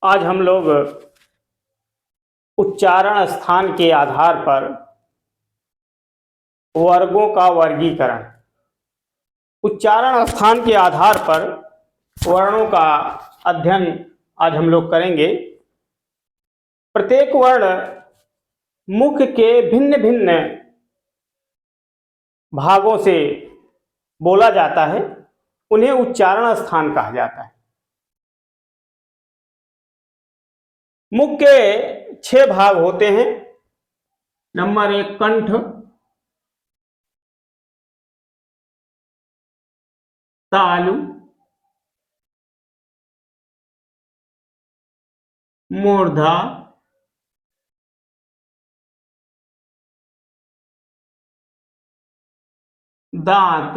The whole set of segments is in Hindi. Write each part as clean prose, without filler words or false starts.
आज हम लोग उच्चारण स्थान के आधार पर वर्गों का वर्गीकरण, उच्चारण स्थान के आधार पर वर्णों का अध्ययन आज हम लोग करेंगे। प्रत्येक वर्ण मुख के भिन्न भिन्न भागों से बोला जाता है, उन्हें उच्चारण स्थान कहा जाता है। मुख के 6 भाग होते हैं। नंबर 1 कंठ, तालु, मूर्धा, दांत,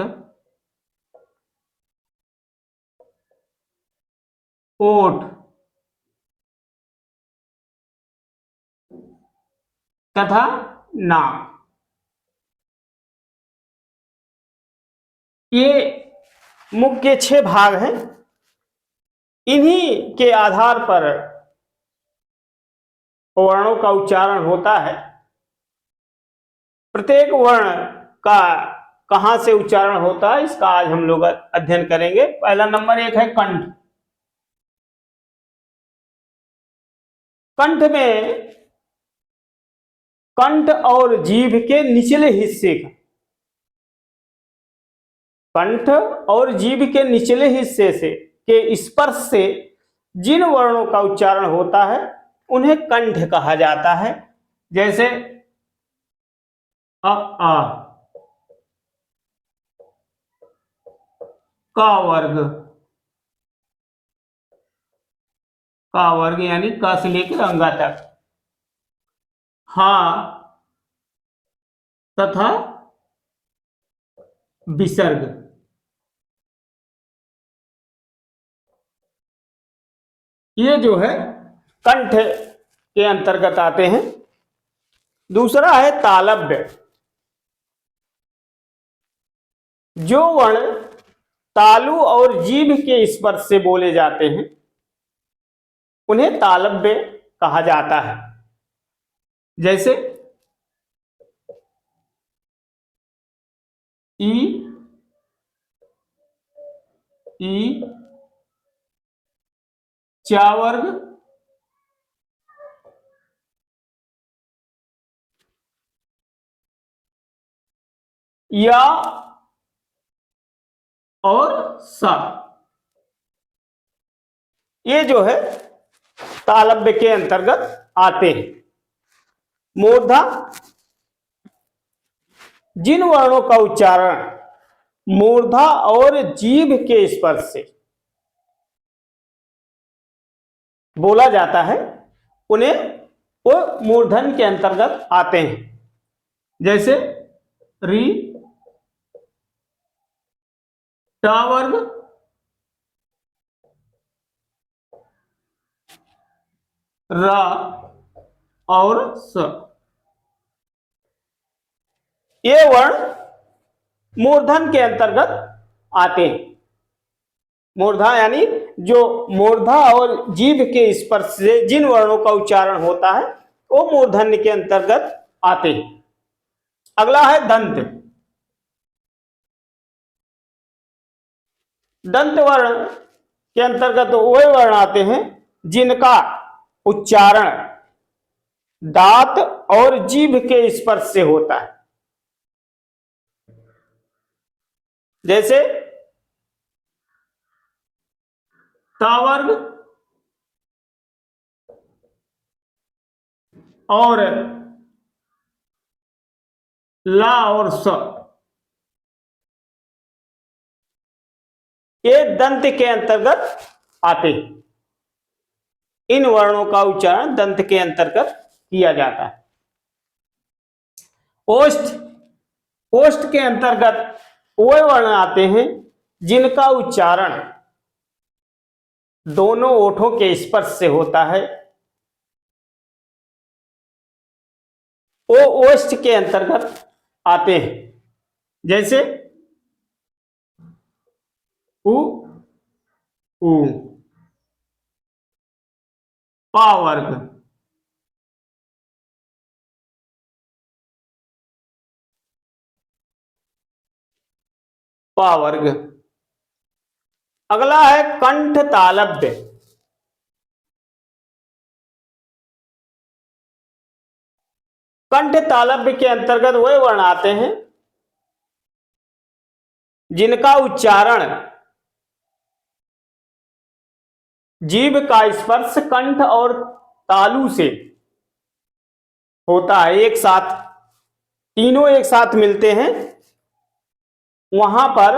ओठ तथा नाक। ये मुख के 6 भाग हैं। इन्हीं के आधार पर वर्णों का उच्चारण होता है। प्रत्येक वर्ण का कहां से उच्चारण होता है, इसका आज हम लोग अध्ययन करेंगे। पहला नंबर 1 है कंठ। कंठ में कंठ और जीभ के निचले हिस्से का, कंठ और जीभ के निचले हिस्से से के स्पर्श से जिन वर्णों का उच्चारण होता है उन्हें कंठ कहा जाता है। जैसे अ आ, का वर्ग, का वर्ग यानी क से लेकर अंगा तक, हा तथा विसर्ग। ये जो है कंठ के अंतर्गत आते हैं। दूसरा है तालव्य। जो वर्ण तालु और जीभ के स्पर्श से बोले जाते हैं उन्हें तालव्य कहा जाता है। जैसे ई, ई, चा वर्ग, या और सा। ये जो है तालव्य के अंतर्गत आते हैं। मूर्धा, जिन वर्णों का उच्चारण मूर्धा और जीभ के स्पर्श से बोला जाता है उन्हें वो मूर्धन के अंतर्गत आते हैं। जैसे री, टा वर्ग, रा और स। ये वर्ण मूर्धन के अंतर्गत आते हैं। मूर्धा यानी जो मूर्धा और जीभ के स्पर्श से जिन वर्णों का उच्चारण होता है वो मूर्धन्य के अंतर्गत आते हैं। अगला है दंत। दंत वर्ण के अंतर्गत वे वर्ण आते हैं जिनका उच्चारण दांत और जीभ के स्पर्श से होता है। जैसे ता वर्ग और ला और स। ये दंत के अंतर्गत आते हैं। इन वर्णों का उच्चारण दंत के अंतर्गत किया जाता है। ओष्ठ, ओष्ठ के अंतर्गत वे वर्ण आते हैं जिनका उच्चारण दोनों ओठों के स्पर्श से होता है। वो ओष्ठ के अंतर्गत आते हैं। जैसे उ, ऊ, पा वर्ग, पा वर्ग। अगला है कंठ तालव्य। कंठ तालव्य के अंतर्गत वे वर्ण आते हैं जिनका उच्चारण जीभ का स्पर्श कंठ और तालु से होता है, एक साथ, तीनों एक साथ मिलते हैं, वहां पर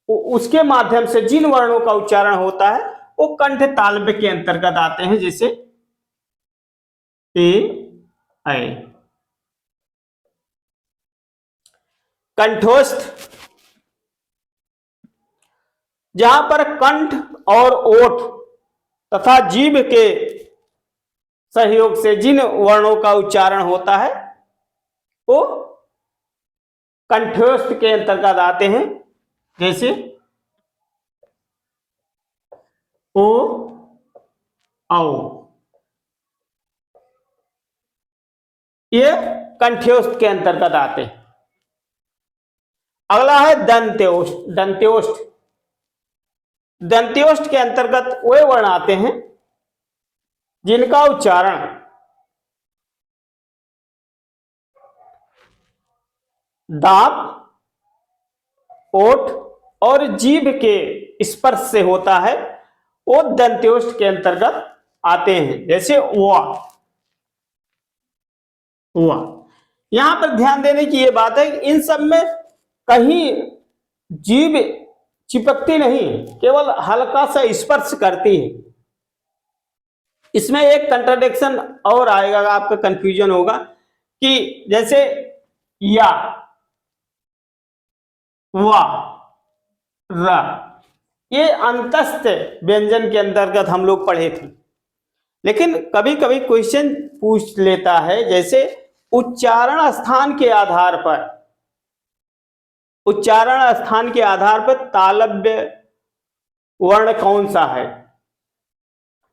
उसके माध्यम से जिन वर्णों का उच्चारण होता है वो कंठ तालव्य के अंतर्गत आते हैं, जैसे ए, ऐ। कंठोस्थ, जहां पर कंठ और ओठ तथा जीभ के सहयोग से जिन वर्णों का उच्चारण होता है वो कंठोस्थ के अंतर्गत आते हैं, जैसे ओ, औ। ये कंठ्योष्ठ के अंतर्गत आते हैं। अगला है दंत्योष्ठ। दंत्योष्ठ, दंत्योष्ठ के अंतर्गत वे वर्ण आते हैं जिनका उच्चारण दांत, ओठ और जीभ के स्पर्श से होता है, वो दंत्योष्ठ के अंतर्गत आते हैं, जैसे वा, वा। यहां पर ध्यान देने की यह बात है कि इन सब में कहीं जीभ चिपकती नहीं, केवल हल्का सा स्पर्श करती है। इसमें एक कंट्राडिक्शन और आएगा, आपका कंफ्यूजन होगा कि जैसे या, वा, रा, ये अंतस्थ व्यंजन के अंतर्गत हम लोग पढ़े थे, लेकिन कभी कभी क्वेश्चन पूछ लेता है, जैसे उच्चारण स्थान के आधार पर, उच्चारण स्थान के आधार पर तालव्य वर्ण कौन सा है,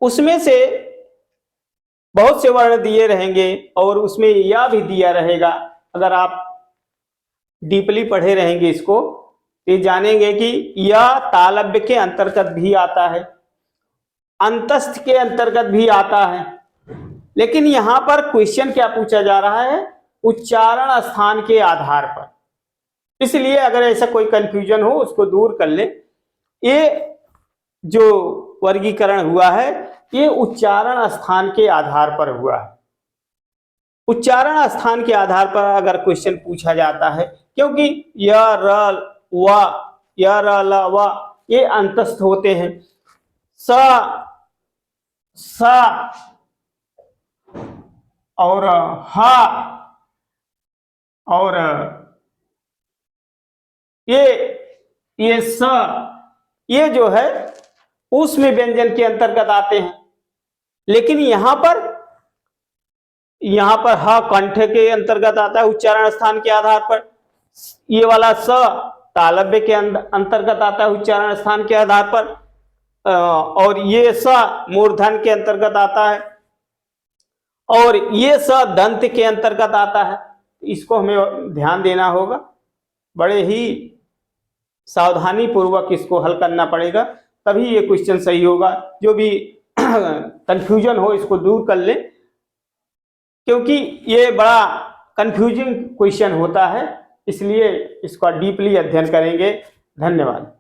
उसमें से बहुत से वर्ण दिए रहेंगे और उसमें या भी दिया रहेगा। अगर आप डीपली पढ़े रहेंगे इसको तो जानेंगे कि यह तालव्य के अंतर्गत भी आता है, अंतस्थ के अंतर्गत भी आता है, लेकिन यहां पर क्वेश्चन क्या पूछा जा रहा है, उच्चारण स्थान के आधार पर। इसलिए अगर ऐसा कोई कंफ्यूजन हो उसको दूर कर ले। ये जो वर्गीकरण हुआ है ये उच्चारण स्थान के आधार पर हुआ है। उच्चारण स्थान के आधार पर अगर क्वेश्चन पूछा जाता है, क्योंकि य, र, व, य, र, ल, व ये अंतस्थ होते हैं, स, और ह और ये स, ये जो है उसमें व्यंजन के अंतर्गत आते हैं, लेकिन यहां पर ह कंठ के अंतर्गत आता है उच्चारण स्थान के आधार पर, ये वाला स तालव्य के अंतर्गत आता है उच्चारण स्थान के आधार पर, और ये स मूर्धन के अंतर्गत आता है, और ये स दंत के अंतर्गत आता है। इसको हमें ध्यान देना होगा, बड़े ही सावधानी पूर्वक इसको हल करना पड़ेगा, तभी ये क्वेश्चन सही होगा। जो भी कंफ्यूजन हो इसको दूर कर ले, क्योंकि ये बड़ा कंफ्यूजिंग क्वेश्चन होता है, इसलिए इसका डीपली अध्ययन करेंगे। धन्यवाद।